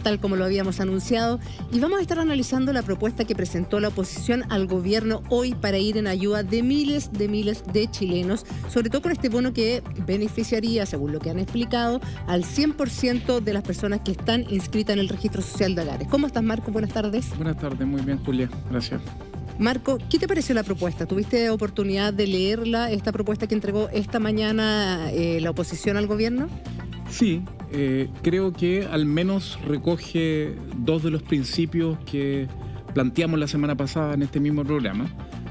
tal como lo habíamos anunciado, y vamos a estar analizando la propuesta que presentó la oposición al gobierno hoy para ir en ayuda de miles de chilenos, sobre todo con este bono que beneficiaría, según lo que han explicado, al 100% de las personas que están inscritas en el Registro Social de Hogares. ¿Cómo estás, Marco? Buenas tardes. Buenas tardes, muy bien, Julia, gracias. Marco, ¿qué te pareció la propuesta? ¿Tuviste oportunidad de leerla, esta propuesta que entregó esta mañana la oposición al gobierno? Sí, creo que al menos recoge dos de los principios que planteamos la semana pasada en este mismo programa.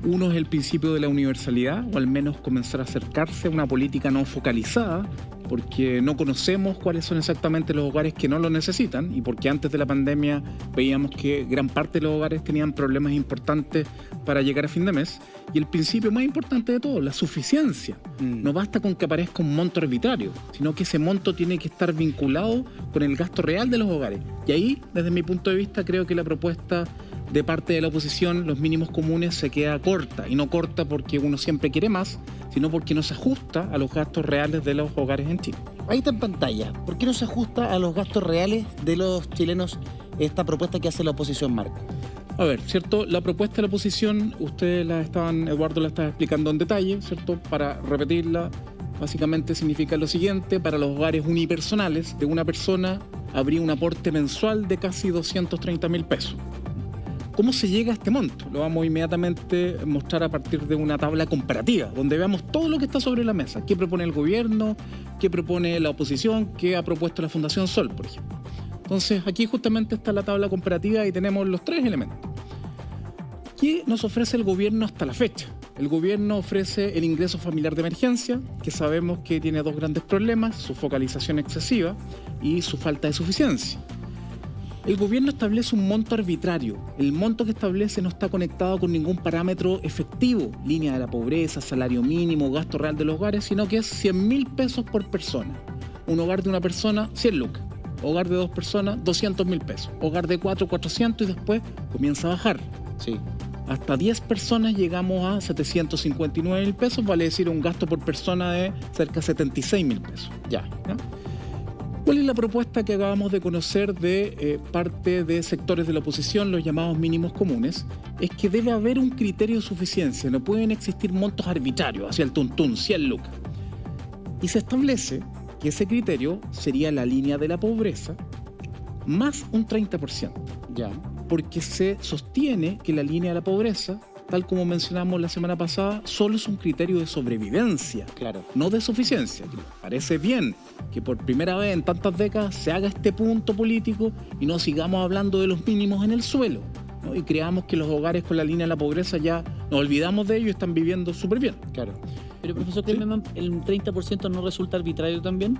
Uno es el principio de la universalidad, o al menos comenzar a acercarse a una política no focalizada, porque no conocemos cuáles son exactamente los hogares que no lo necesitan y porque antes de la pandemia veíamos que gran parte de los hogares tenían problemas importantes para llegar a fin de mes. Y el principio más importante de todo, la suficiencia. No basta con que aparezca un monto arbitrario, sino que ese monto tiene que estar vinculado con el gasto real de los hogares. Y ahí, desde mi punto de vista, creo que la propuesta de parte de la oposición, los mínimos comunes, se queda corta. Y no corta porque uno siempre quiere más, sino porque no se ajusta a los gastos reales de los hogares en Chile. Ahí está en pantalla. ¿Por qué no se ajusta a los gastos reales de los chilenos esta propuesta que hace la oposición, Marco? A ver, ¿cierto? La propuesta de la oposición, Eduardo la estaba explicando en detalle, ¿cierto? Para repetirla, básicamente significa lo siguiente: para los hogares unipersonales de una persona habría un aporte mensual de casi 230.000 pesos. ¿Cómo se llega a este monto? Lo vamos inmediatamente a mostrar a partir de una tabla comparativa, donde veamos todo lo que está sobre la mesa. ¿Qué propone el gobierno? ¿Qué propone la oposición? ¿Qué ha propuesto la Fundación Sol, por ejemplo? Entonces, aquí justamente está la tabla comparativa y tenemos los tres elementos. ¿Qué nos ofrece el gobierno hasta la fecha? El gobierno ofrece el ingreso familiar de emergencia, que sabemos que tiene dos grandes problemas: su focalización excesiva y su falta de suficiencia. El gobierno establece un monto arbitrario. El monto que establece no está conectado con ningún parámetro efectivo, línea de la pobreza, salario mínimo, gasto real de los hogares, sino que es 100.000 pesos por persona. Un hogar de una persona, 100 lucas. Hogar de dos personas, 200.000 pesos. Hogar de 4, 400, y después comienza a bajar. Sí. Hasta 10 personas llegamos a 759.000 pesos, vale decir un gasto por persona de cerca de 76.000 pesos. Ya. ¿No? ¿Cuál es la propuesta que acabamos de conocer de parte de sectores de la oposición, los llamados mínimos comunes? Es que debe haber un criterio de suficiencia, no pueden existir montos arbitrarios, hacia el tuntún, 100 lucas. Y se establece que ese criterio sería la línea de la pobreza más un 30%. Ya. Porque se sostiene que la línea de la pobreza, tal como mencionamos la semana pasada, solo es un criterio de sobrevivencia, claro, no de suficiencia. Parece bien que por primera vez en tantas décadas se haga este punto político y no sigamos hablando de los mínimos en el suelo, ¿no? Y creamos que los hogares con la línea de la pobreza ya nos olvidamos de ellos y están viviendo súper bien. Claro. Pero, profesor, ¿Sí? ¿el 30% no resulta arbitrario también?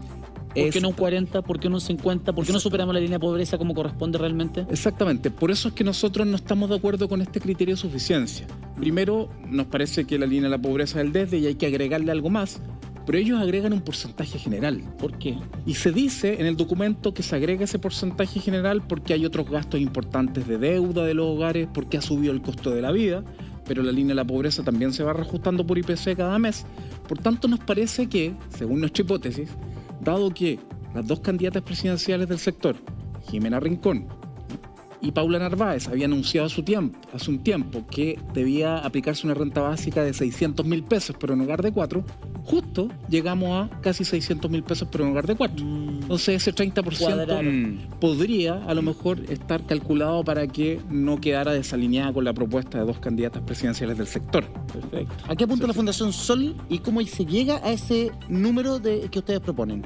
¿Por qué no un 40%? ¿Por qué no un 50%? ¿Por qué no superamos la línea de pobreza como corresponde realmente? Exactamente, por eso es que nosotros no estamos de acuerdo con este criterio de suficiencia. Primero, nos parece que la línea de la pobreza es el desde y hay que agregarle algo más, pero ellos agregan un porcentaje general. ¿Por qué? Y se dice en el documento que se agrega ese porcentaje general porque hay otros gastos importantes de deuda de los hogares, porque ha subido el costo de la vida, pero la línea de la pobreza también se va reajustando por IPC cada mes. Por tanto, nos parece que, según nuestra hipótesis, dado que las dos candidatas presidenciales del sector, Jimena Rincón y Paula Narváez, habían anunciado hace un tiempo que debía aplicarse una renta básica de 600.000 pesos por un hogar de 4, justo llegamos a casi 600.000 pesos por un hogar de 4. Entonces ese 30% podría a lo mejor estar calculado para que no quedara desalineada con la propuesta de dos candidatas presidenciales del sector. Perfecto. ¿A qué apunta la Fundación Sol y cómo se llega a ese número que ustedes proponen?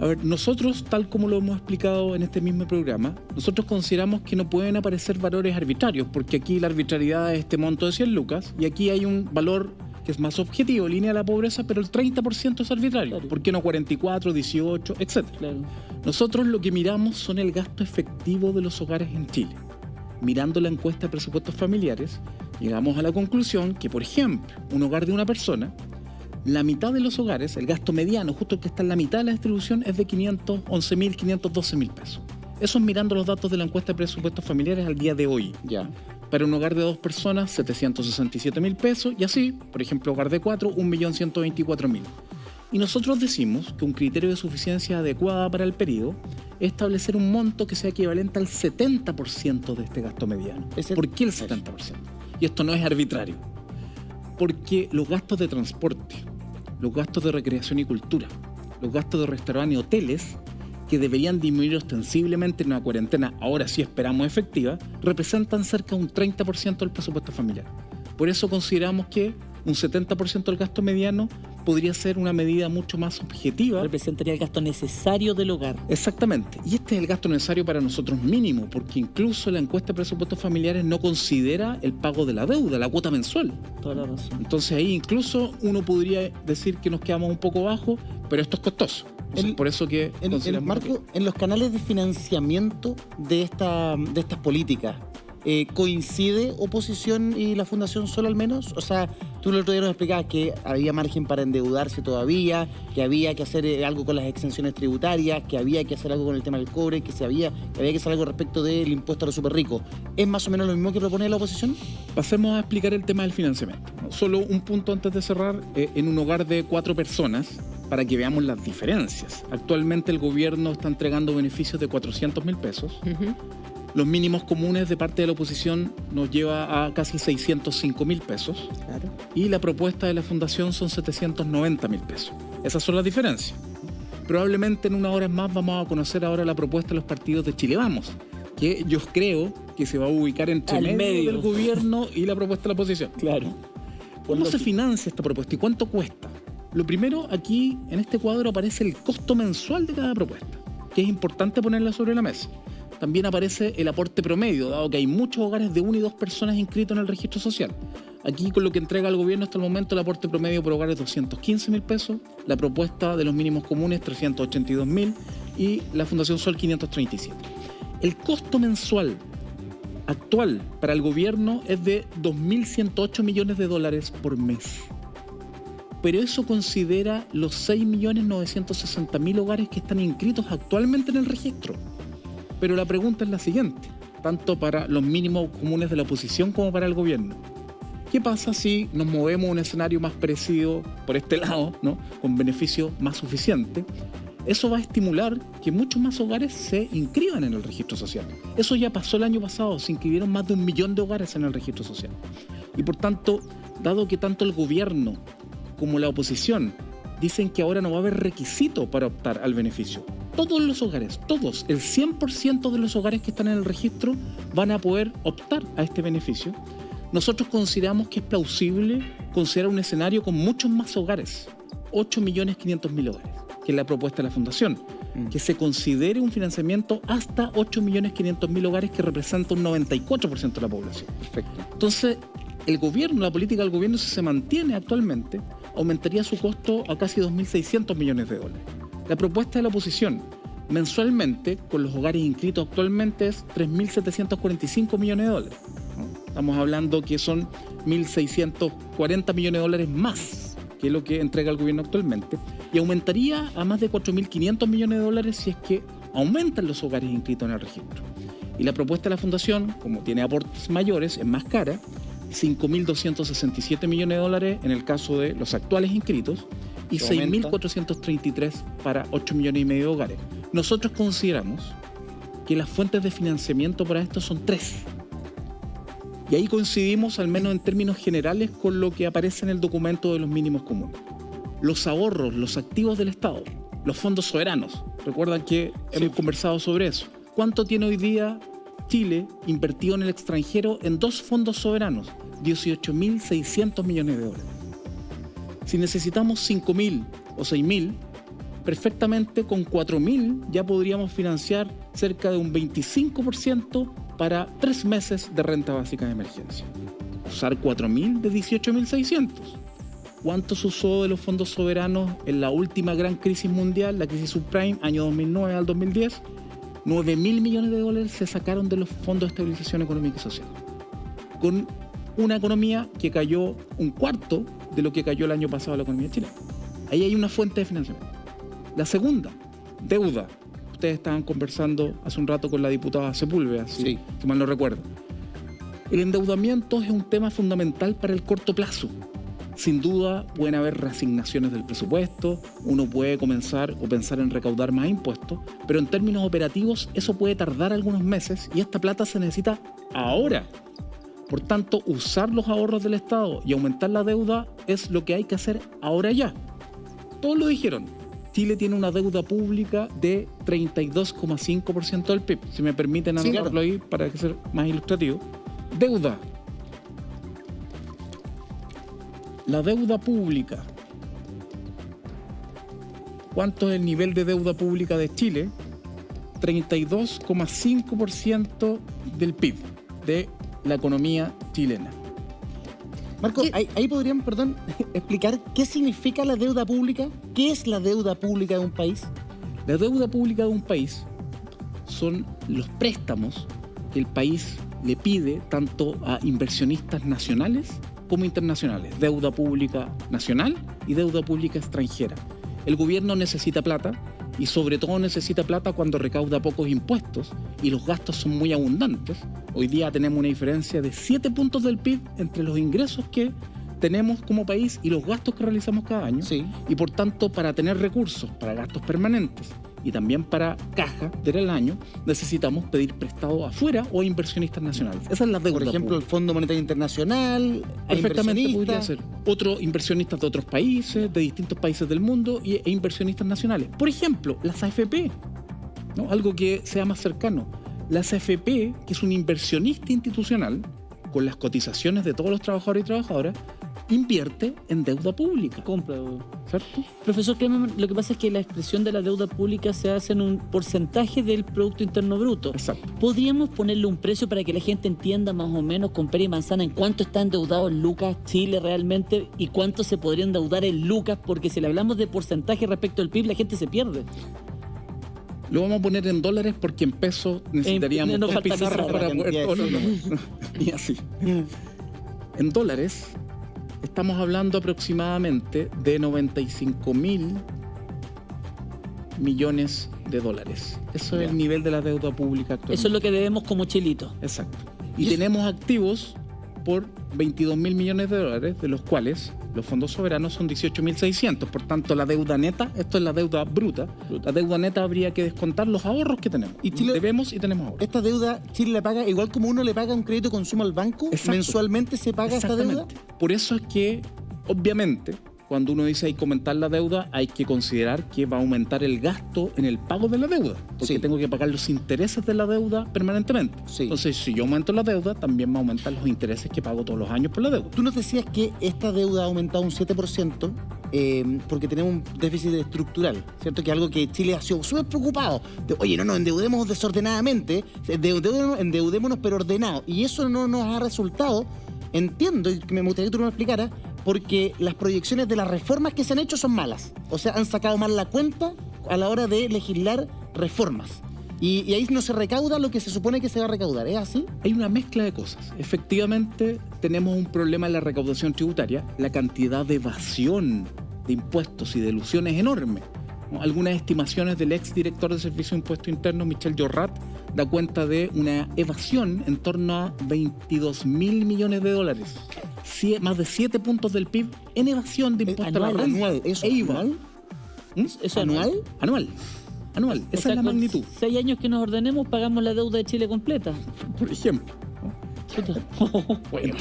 A ver, nosotros, tal como lo hemos explicado en este mismo programa, nosotros consideramos que no pueden aparecer valores arbitrarios, porque aquí la arbitrariedad es este monto de 100 lucas y aquí hay un valor que es más objetivo, línea de la pobreza, pero el 30% es arbitrario. Claro. ¿Por qué no 44, 18, etcétera? Claro. Nosotros lo que miramos son el gasto efectivo de los hogares en Chile. Mirando la encuesta de presupuestos familiares, llegamos a la conclusión que, por ejemplo, un hogar de una persona, la mitad de los hogares, el gasto mediano, justo el que está en la mitad de la distribución, es de 511.000, 512.000 pesos. Eso es mirando los datos de la encuesta de presupuestos familiares al día de hoy. Ya. Para un hogar de dos personas, 767.000 pesos, y así, por ejemplo, hogar de 4, 1.124.000. Y nosotros decimos que un criterio de suficiencia adecuada para el periodo es establecer un monto que sea equivalente al 70% de este gasto mediano. ¿Por qué el 70%? Y esto no es arbitrario. Porque los gastos de transporte, los gastos de recreación y cultura, los gastos de restaurantes y hoteles, que deberían disminuir ostensiblemente en una cuarentena, ahora sí esperamos efectiva, representan cerca de un 30% del presupuesto familiar. Por eso consideramos que un 70% del gasto mediano podría ser una medida mucho más objetiva. Representaría el gasto necesario del hogar. Exactamente. Y este es el gasto necesario para nosotros mínimo, porque incluso la encuesta de presupuestos familiares no considera el pago de la deuda, la cuota mensual. Toda la razón. Entonces ahí incluso uno podría decir que nos quedamos un poco bajo, pero esto es costoso. Por eso que Marco, en los canales de financiamiento de estas políticas, ¿coincide oposición y la Fundación Sol al menos? O sea, tú el otro día nos explicabas que había margen para endeudarse todavía, que había que hacer algo con las exenciones tributarias, que había que hacer algo con el tema del cobre, que había que hacer algo respecto del impuesto a los superricos. ¿Es más o menos lo mismo que propone la oposición? Pasemos a explicar el tema del financiamiento. Solo un punto antes de cerrar. En un hogar de 4 personas, para que veamos las diferencias. Actualmente el gobierno está entregando beneficios de 400.000 pesos. Los mínimos comunes de parte de la oposición nos lleva a casi 605.000 pesos. Claro. Y la propuesta de la Fundación son 790.000 pesos. Esas son las diferencias. Probablemente en unas horas más vamos a conocer ahora la propuesta de los partidos de Chile Vamos, que yo creo que se va a ubicar entre medio del gobierno y la propuesta de la oposición. Claro. ¿Cómo se financia esta propuesta y cuánto cuesta? Lo primero, aquí en este cuadro aparece el costo mensual de cada propuesta, que es importante ponerla sobre la mesa. También aparece el aporte promedio, dado que hay muchos hogares de 1 y 2 personas inscritos en el registro social. Aquí, con lo que entrega el gobierno hasta el momento, el aporte promedio por hogar es 215.000 pesos, la propuesta de los mínimos comunes 382.000 y la Fundación Sol 537. El costo mensual actual para el gobierno es de 2.108 millones de dólares por mes. Pero eso considera los 6.960.000 hogares que están inscritos actualmente en el registro. Pero la pregunta es la siguiente, tanto para los mínimos comunes de la oposición como para el gobierno. ¿Qué pasa si nos movemos a un escenario más parecido por este lado, ¿no? Con beneficio más suficiente? Eso va a estimular que muchos más hogares se inscriban en el registro social. Eso ya pasó el año pasado, se inscribieron más de 1 millón de hogares en el registro social. Y por tanto, dado que tanto el gobierno como la oposición dicen que ahora no va a haber requisito para optar al beneficio, todos los hogares, todos, el 100% de los hogares que están en el registro van a poder optar a este beneficio. Nosotros consideramos que es plausible considerar un escenario con muchos más hogares, 8.500.000 hogares, que es la propuesta de la Fundación, que se considere un financiamiento hasta 8.500.000 hogares, que representa un 94% de la población. Perfecto. Entonces, el gobierno, la política del gobierno, si se mantiene actualmente, aumentaría su costo a casi 2.600 millones de dólares. La propuesta de la oposición mensualmente, con los hogares inscritos actualmente, es 3.745 millones de dólares. Estamos hablando que son 1.640 millones de dólares más que lo que entrega el gobierno actualmente, y aumentaría a más de 4.500 millones de dólares si es que aumentan los hogares inscritos en el registro. Y la propuesta de la Fundación, como tiene aportes mayores, es más cara, 5.267 millones de dólares en el caso de los actuales inscritos y 6.433 para 8 millones y medio de hogares. Nosotros consideramos que las fuentes de financiamiento para esto son 3. Y ahí coincidimos, al menos en términos generales, con lo que aparece en el documento de los mínimos comunes. Los ahorros, los activos del Estado, los fondos soberanos. Recuerdan que hemos conversado sobre eso. ¿Cuánto tiene hoy día Chile invertido en el extranjero en 2 fondos soberanos? 18.600 millones de dólares. Si necesitamos 5.000 o 6.000, perfectamente con 4.000 ya podríamos financiar cerca de un 25% para 3 meses de renta básica de emergencia. Usar 4.000 de 18.600. ¿Cuánto se usó de los fondos soberanos en la última gran crisis mundial, la crisis subprime, año 2009 al 2010? 9.000 millones de dólares se sacaron de los fondos de estabilización económica y social. Con una economía que cayó 1/4 de lo que cayó el año pasado la economía chilena. Ahí hay una fuente de financiamiento. La segunda, deuda. Ustedes estaban conversando hace un rato con la diputada Sepúlveda, si mal no recuerdo. El endeudamiento es un tema fundamental para el corto plazo. Sin duda pueden haber reasignaciones del presupuesto, uno puede comenzar o pensar en recaudar más impuestos, pero en términos operativos eso puede tardar algunos meses y esta plata se necesita ahora. Por tanto, usar los ahorros del Estado y aumentar la deuda es lo que hay que hacer ahora ya. Todos lo dijeron. Chile tiene una deuda pública de 32,5% del PIB. Si me permiten anotarlo ahí para que sea más ilustrativo. Deuda. La deuda pública. ¿Cuánto es el nivel de deuda pública de Chile? 32,5% del PIB de la economía chilena. Marco, ahí podrían, explicar qué significa la deuda pública. ¿Qué es la deuda pública de un país? La deuda pública de un país son los préstamos que el país le pide tanto a inversionistas nacionales como internacionales. Deuda pública nacional y deuda pública extranjera. El gobierno necesita plata y sobre todo necesita plata cuando recauda pocos impuestos y los gastos son muy abundantes. Hoy día tenemos una diferencia de 7 puntos del PIB entre los ingresos que tenemos como país y los gastos que realizamos cada año. Sí. Y por tanto, para tener recursos para gastos permanentes y también para caja del año, necesitamos pedir prestado afuera o a inversionistas nacionales. Esa es la deuda. Por ejemplo, pública. el Fondo Monetario Internacional, Perfectamente podría ser. Otros inversionistas de otros países, de distintos países del mundo e inversionistas nacionales. Por ejemplo, las AFP, ¿no? Algo que sea más cercano. Las AFP, que es un inversionista institucional, con las cotizaciones de todos los trabajadores y trabajadoras, invierte en deuda pública. Compra. ¿Cierto? Profesor, lo que pasa es que la expresión de la deuda pública se hace en un porcentaje del Producto Interno Bruto. Exacto. ¿Podríamos ponerle un precio para que la gente entienda más o menos con pera y manzana en cuánto está endeudado en lucas Chile realmente y cuánto se podría endeudar en lucas? Porque si le hablamos de porcentaje respecto al PIB, la gente se pierde. Lo vamos a poner en dólares porque en pesos necesitaríamos no dos falta pizarras pizarra, para poder todos los y así. En dólares estamos hablando aproximadamente de 95.000 millones de dólares. Eso es el nivel de la deuda pública actual. Eso es lo que debemos como chilito. Exacto. Y tenemos activos por 22.000 millones de dólares, de los cuales los fondos soberanos son 18.600. Por tanto, la deuda neta, esto es la deuda bruta. La deuda neta habría que descontar los ahorros que tenemos. Y Chile, debemos y tenemos ahorros. ¿Esta deuda Chile la paga igual como uno le paga un crédito de consumo al banco? Exacto. ¿Mensualmente se paga esta deuda? Por eso es que, obviamente, cuando uno dice hay que aumentar la deuda, hay que considerar que va a aumentar el gasto en el pago de la deuda, porque tengo que pagar los intereses de la deuda permanentemente. Sí. Entonces, si yo aumento la deuda, también va a aumentar los intereses que pago todos los años por la deuda. Tú nos decías que esta deuda ha aumentado un 7% porque tenemos un déficit estructural, ¿cierto? Que es algo que Chile ha sido súper preocupado. Oye, no nos endeudemos desordenadamente, endeudémonos pero ordenado. Y eso no nos ha resultado, entiendo, y me gustaría que tú me lo explicaras, porque las proyecciones de las reformas que se han hecho son malas. O sea, han sacado mal la cuenta a la hora de legislar reformas. Y ahí no se recauda lo que se supone que se va a recaudar. ¿Es así? Hay una mezcla de cosas. Efectivamente, tenemos un problema en la recaudación tributaria. La cantidad de evasión de impuestos y de elusión es enorme. Algunas estimaciones del exdirector de Servicio de Impuesto Interno, Michel Jorrat, da cuenta de una evasión en torno a 22.000 millones de dólares. Más de 7 puntos del PIB en evasión de impuestos a la renta. ¿Anual? ¿Eso anual? ¿Eso anual? Anual. Esa es la magnitud. 6 años que nos ordenemos, pagamos la deuda de Chile completa. Por ejemplo. Bueno,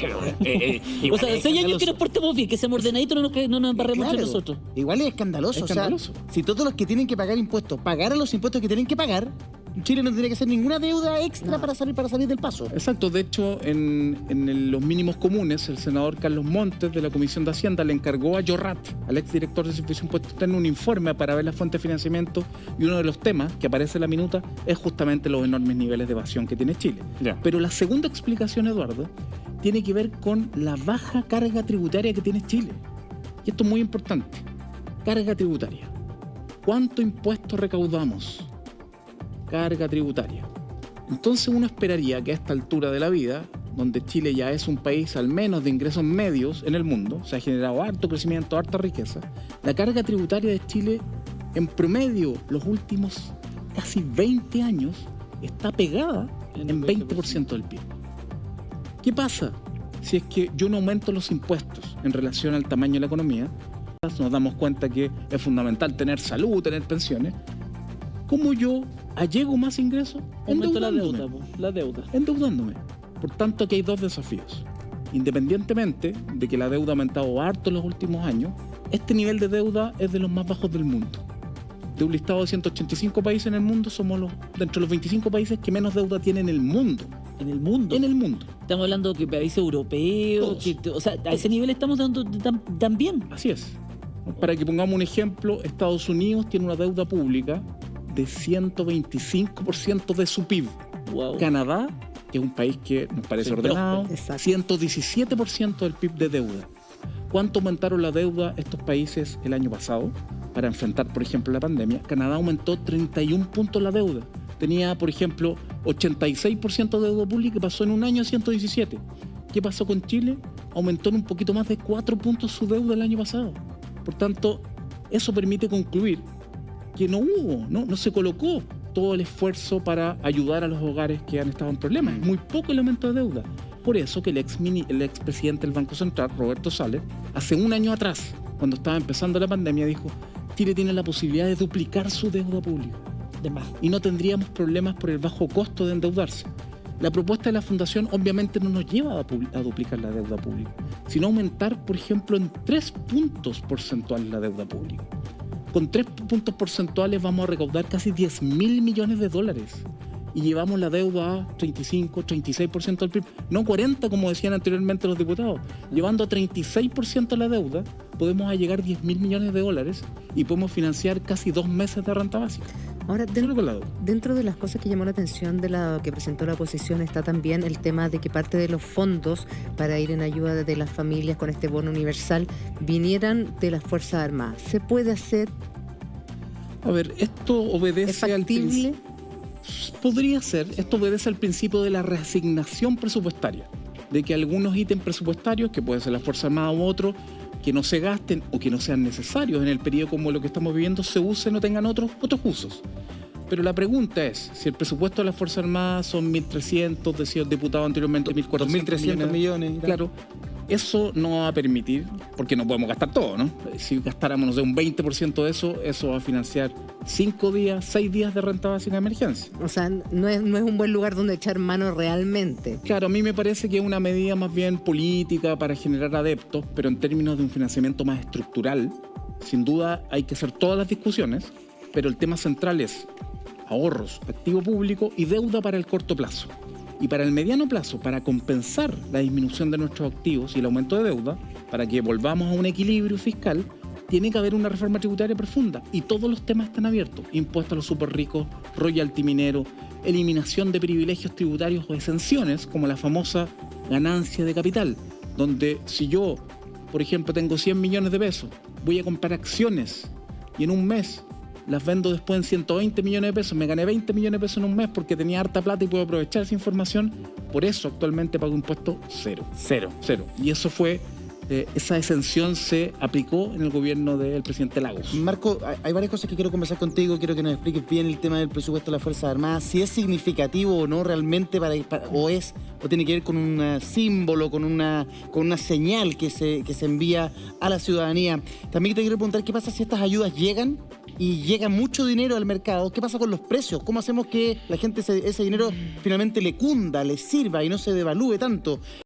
o sea, 6 años que nos portemos bien, que seamos ordenaditos, no nos embarremos entre nosotros. Igual es escandaloso. O sea, si todos los que tienen que pagar impuestos pagaran los impuestos que tienen que pagar, Chile no tendría que hacer ninguna deuda extra para salir del paso. Exacto. De hecho, en los mínimos comunes, el senador Carlos Montes de la Comisión de Hacienda le encargó a Jorrat, al exdirector de Servicio de Impuestos Internos, un informe para ver la fuente de financiamiento, y uno de los temas que aparece en la minuta es justamente los enormes niveles de evasión que tiene Chile. Pero la segunda explicación, Eduardo, tiene que ver con la baja carga tributaria que tiene Chile. Y esto es muy importante. Carga tributaria. ¿Cuánto impuesto recaudamos? Carga tributaria. Entonces uno esperaría que a esta altura de la vida, donde Chile ya es un país al menos de ingresos medios en el mundo, se ha generado harto crecimiento, harta riqueza, la carga tributaria de Chile en promedio los últimos casi 20 años está pegada en 20% del PIB. ¿Qué pasa? si es que yo no aumento los impuestos en relación al tamaño de la economía, nos damos cuenta que es fundamental tener salud, tener pensiones. ¿Cómo yo allego más ingresos? Aumento la Endeudándome. deuda, la deuda. Endeudándome. Por tanto, aquí hay dos desafíos. Independientemente de que la deuda ha aumentado harto en los últimos años, este nivel de deuda es de los más bajos del mundo. De un listado de 185 países en el mundo, somos dentro de los 25 países que menos deuda tienen en el mundo. En el mundo. En el mundo. Estamos hablando de países europeos. O sea, a ese nivel estamos dando también. Así es. Para que pongamos un ejemplo, Estados Unidos tiene una deuda pública de 125% de su PIB. Wow. Canadá, que es un país que nos parece Sí, ordenado, exacto. 117% del PIB de deuda. ¿Cuánto aumentaron la deuda estos países el año pasado para enfrentar, por ejemplo, la pandemia? Canadá aumentó 31 puntos la deuda. Tenía, por ejemplo, 86% de deuda pública y pasó en un año a 117. ¿Qué pasó con Chile? Aumentó en un poquito más de 4 puntos su deuda el año pasado. Por tanto, eso permite concluir que no se colocó todo el esfuerzo para ayudar a los hogares que han estado en problemas. Es muy poco el aumento de deuda. Por eso que el expresidente del Banco Central, Roberto Salles, hace un año atrás, cuando estaba empezando la pandemia, dijo: Chile tiene la posibilidad de duplicar su deuda pública. De más. Y no tendríamos problemas por el bajo costo de endeudarse. La propuesta de la Fundación obviamente no nos lleva a duplicar la deuda pública, sino aumentar, por ejemplo, en 3 puntos porcentuales la deuda pública. Con 3 puntos porcentuales vamos a recaudar casi 10.000 millones de dólares y llevamos la deuda a 35, 36% del PIB, no 40% como decían anteriormente los diputados. Llevando a 36% la deuda, podemos llegar a 10.000 millones de dólares y podemos financiar casi 2 meses de renta básica. Ahora, Solo con la deuda. dentro de las cosas que llamó la atención de la que presentó la oposición está también el tema de que parte de los fondos para ir en ayuda de las familias con este bono universal vinieran de las Fuerzas Armadas. ¿Se puede hacer? A ver, esto obedece ¿Es factible? Podría ser, esto obedece al principio de la reasignación presupuestaria, de que algunos ítems presupuestarios, que pueden ser la Fuerza Armada u otros, que no se gasten o que no sean necesarios en el periodo como lo que estamos viviendo, se usen o tengan otros usos. Pero la pregunta es, si el presupuesto de la Fuerza Armada son 1.300, decía el diputado anteriormente, 1.400 2.300 millones. Claro, eso no va a permitir, porque no podemos gastar todo, ¿no? Si gastáramos, no sé, un 20% de eso va a financiar 5 días, 6 días de renta básica de emergencia. O sea, no es un buen lugar donde echar mano realmente. Claro, a mí me parece que es una medida más bien política para generar adeptos, pero en términos de un financiamiento más estructural, sin duda hay que hacer todas las discusiones, pero el tema central es ahorros, activo público y deuda para el corto plazo. Y para el mediano plazo, para compensar la disminución de nuestros activos y el aumento de deuda, para que volvamos a un equilibrio fiscal, tiene que haber una reforma tributaria profunda. Y todos los temas están abiertos. Impuestos a los superricos, royalty minero, eliminación de privilegios tributarios o exenciones, como la famosa ganancia de capital, donde si yo, por ejemplo, tengo 100 millones de pesos, voy a comprar acciones y en un mes las vendo después en 120 millones de pesos, me gané 20 millones de pesos en un mes porque tenía harta plata y puedo aprovechar esa información. Por eso actualmente pago impuesto cero. Y eso fue, esa exención se aplicó en el gobierno del presidente Lagos. Marco, hay varias cosas que quiero conversar contigo. Quiero que nos expliques bien el tema del presupuesto de las Fuerzas Armadas, si es significativo o no realmente o tiene que ver con un símbolo, con una señal que se envía a la ciudadanía. También te quiero preguntar qué pasa si estas ayudas llegan y llega mucho dinero al mercado. ¿Qué pasa con los precios? ¿Cómo hacemos que la gente ese dinero finalmente le cunda, le sirva y no se devalúe tanto?